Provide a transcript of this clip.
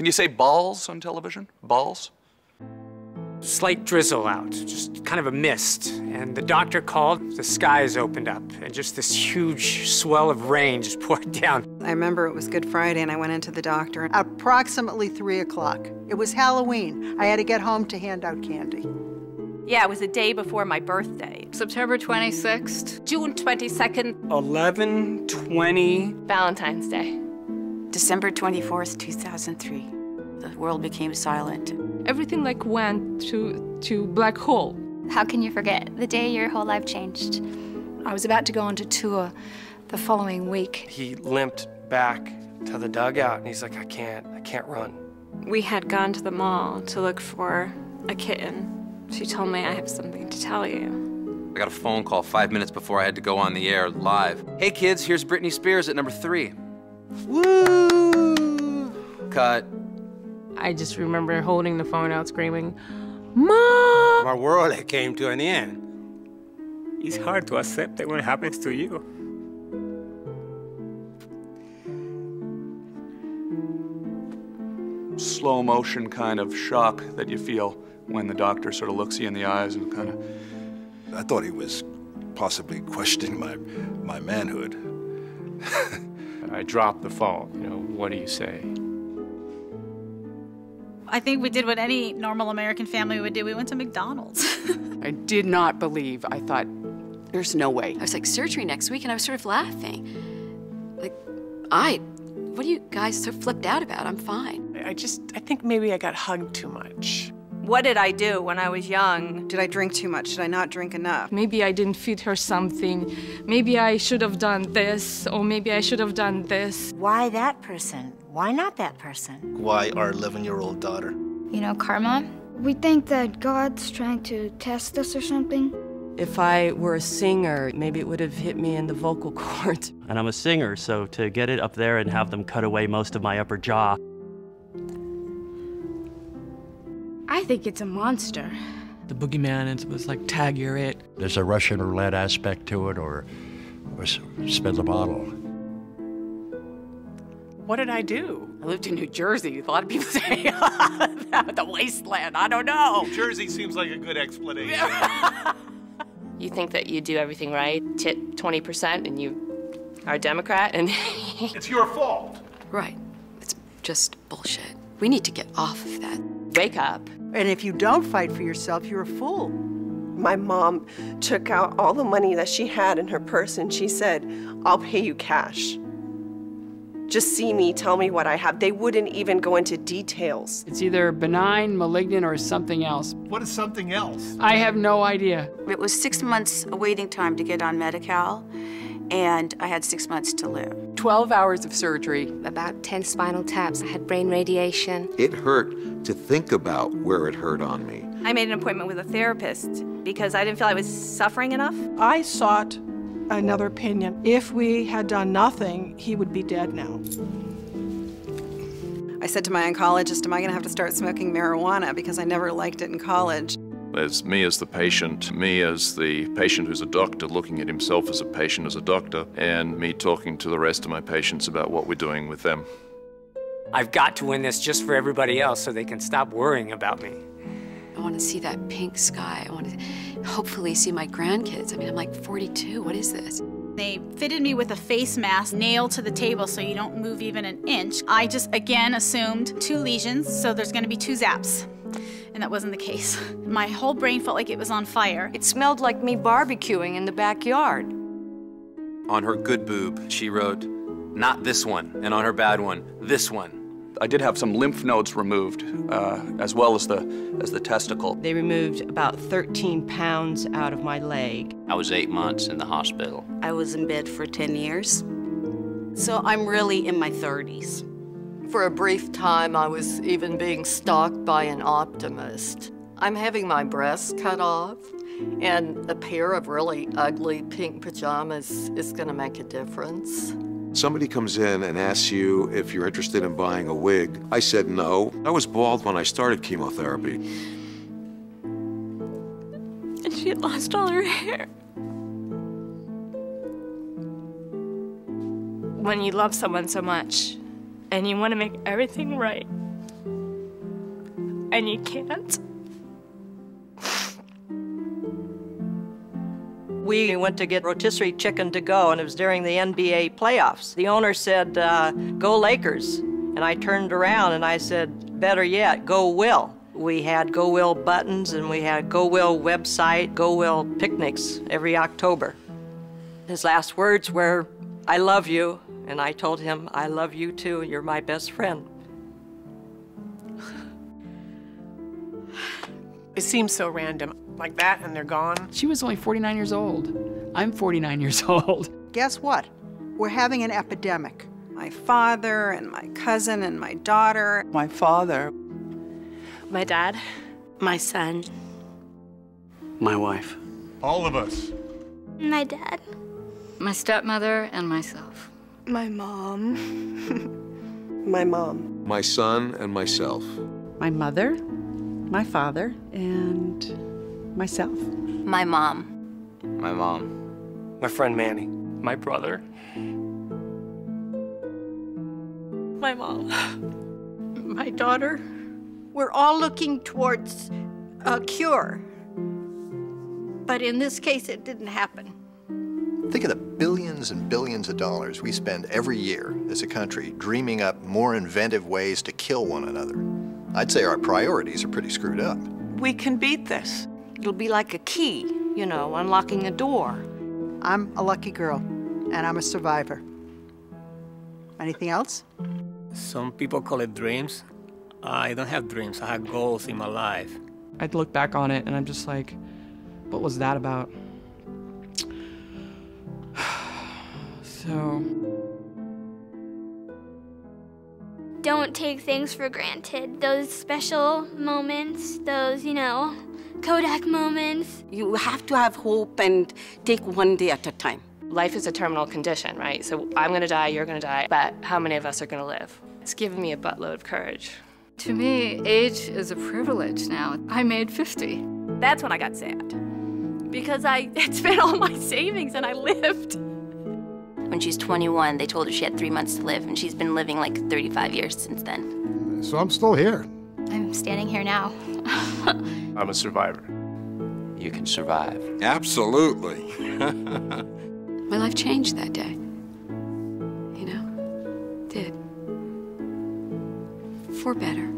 Can you say balls on television? Balls? Slight drizzle out, just kind of a mist. And the doctor called, the skies opened up, and just this huge swell of rain just poured down. I remember it was Good Friday, and I went into the doctor. Approximately 3 o'clock. It was Halloween. I had to get home to hand out candy. Yeah, it was the day before my birthday. September 26th. June 22nd. 11/20. Valentine's Day. December 24th, 2003. The world became silent. Everything like went to black hole. How can you forget the day your whole life changed? I was about to go on to tour the following week. He limped back to the dugout and he's like, I can't run. We had gone to the mall to look for a kitten. She told me, I have something to tell you. I got a phone call 5 minutes before I had to go on the air live. Hey kids, here's Britney Spears at number 3. Woo! Cut. I just remember holding the phone out screaming, Mom! My world came to an end. It's hard to accept that when it happens to you. Slow motion kind of shock that you feel when the doctor sort of looks you in the eyes and kind of... I thought he was possibly questioning my manhood. I dropped the phone, you know, what do you say? I think we did what any normal American family would do. We went to McDonald's. I did not believe. I thought, there's no way. I was like, surgery next week, and I was sort of laughing. Like, what are you guys so flipped out about? I'm fine. I think maybe I got hugged too much. What did I do when I was young? Did I drink too much? Did I not drink enough? Maybe I didn't feed her something. Maybe I should have done this, or maybe I should have done this. Why that person? Why not that person? Why our 11-year-old daughter? You know, karma? We think that God's trying to test us or something. If I were a singer, maybe it would have hit me in the vocal cords. And I'm a singer, so to get it up there and have them cut away most of my upper jaw. I think it's a monster. The boogeyman was like, tag, you're it. There's a Russian roulette aspect to it, or spin the bottle. What did I do? I lived in New Jersey. A lot of people say the wasteland. I don't know. New Jersey seems like a good explanation. You think that you do everything right, tit 20%, and you are a Democrat, and... It's your fault. Right. It's just bullshit. We need to get off of that. Wake up. And if you don't fight for yourself, you're a fool. My mom took out all the money that she had in her purse and she said, I'll pay you cash. Just see me, tell me what I have. They wouldn't even go into details. It's either benign, malignant, or something else. What is something else? I have no idea. It was 6 months waiting time to get on Medi-Cal, and I had 6 months to live. 12 hours of surgery. About 10 spinal taps. I had brain radiation. It hurt to think about where it hurt on me. I made an appointment with a therapist because I didn't feel I was suffering enough. I sought another opinion. If we had done nothing, he would be dead now. I said to my oncologist, am I going to have to start smoking marijuana because I never liked it in college? As me as the patient who's a doctor looking at himself as a patient as a doctor, and me talking to the rest of my patients about what we're doing with them. I've got to win this just for everybody else so they can stop worrying about me. I want to see that pink sky. I want to hopefully see my grandkids. I mean, I'm like 42. What is this? They fitted me with a face mask nailed to the table so you don't move even an inch. I just, again, assumed 2 lesions, so there's going to be 2 zaps. And that wasn't the case. My whole brain felt like it was on fire. It smelled like me barbecuing in the backyard. On her good boob, she wrote, "Not this one," and on her bad one, "This one." I did have some lymph nodes removed, as well as the testicle. They removed about 13 pounds out of my leg. I was 8 months in the hospital. I was in bed for 10 years. So I'm really in my 30s. For a brief time, I was even being stalked by an optimist. I'm having my breasts cut off, and a pair of really ugly pink pajamas is gonna make a difference. Somebody comes in and asks you if you're interested in buying a wig. I said no. I was bald when I started chemotherapy. And she had lost all her hair. When you love someone so much, and you want to make everything right, and you can't. We went to get rotisserie chicken to go, and it was during the NBA playoffs. The owner said, go Lakers. And I turned around and I said, better yet, go Will. We had Go Will buttons, and we had Go Will website, Go Will picnics every October. His last words were, I love you. And I told him, I love you too, you're my best friend. It seems so random, like that, and they're gone. She was only 49 years old. I'm 49 years old. Guess what? We're having an epidemic. My father and my cousin and my daughter. My father. My dad. My son. My wife. All of us. My dad. My stepmother and myself. My mom. My mom. My son and myself. My mother, my father, and myself. My mom. My mom. My friend Manny. My brother. My mom. My daughter. We're all looking towards a cure. But in this case, it didn't happen. Think of the billions and billions of dollars we spend every year as a country dreaming up more inventive ways to kill one another. I'd say our priorities are pretty screwed up. We can beat this. It'll be like a key, you know, unlocking a door. I'm a lucky girl, and I'm a survivor. Anything else? Some people call it dreams. I don't have dreams. I have goals in my life. I'd look back on it and I'm just like, what was that about? So... Don't take things for granted. Those special moments, those, Kodak moments. You have to have hope and take one day at a time. Life is a terminal condition, right? So I'm gonna die, you're gonna die, but how many of us are gonna live? It's given me a buttload of courage. To me, age is a privilege now. I made 50. That's when I got sad. Because I had spent all my savings and I lived. When she's 21, they told her she had 3 months to live, and she's been living like 35 years since then. So I'm still here. I'm standing here now. I'm a survivor. You can survive. Absolutely. My life changed that day. Did. For better.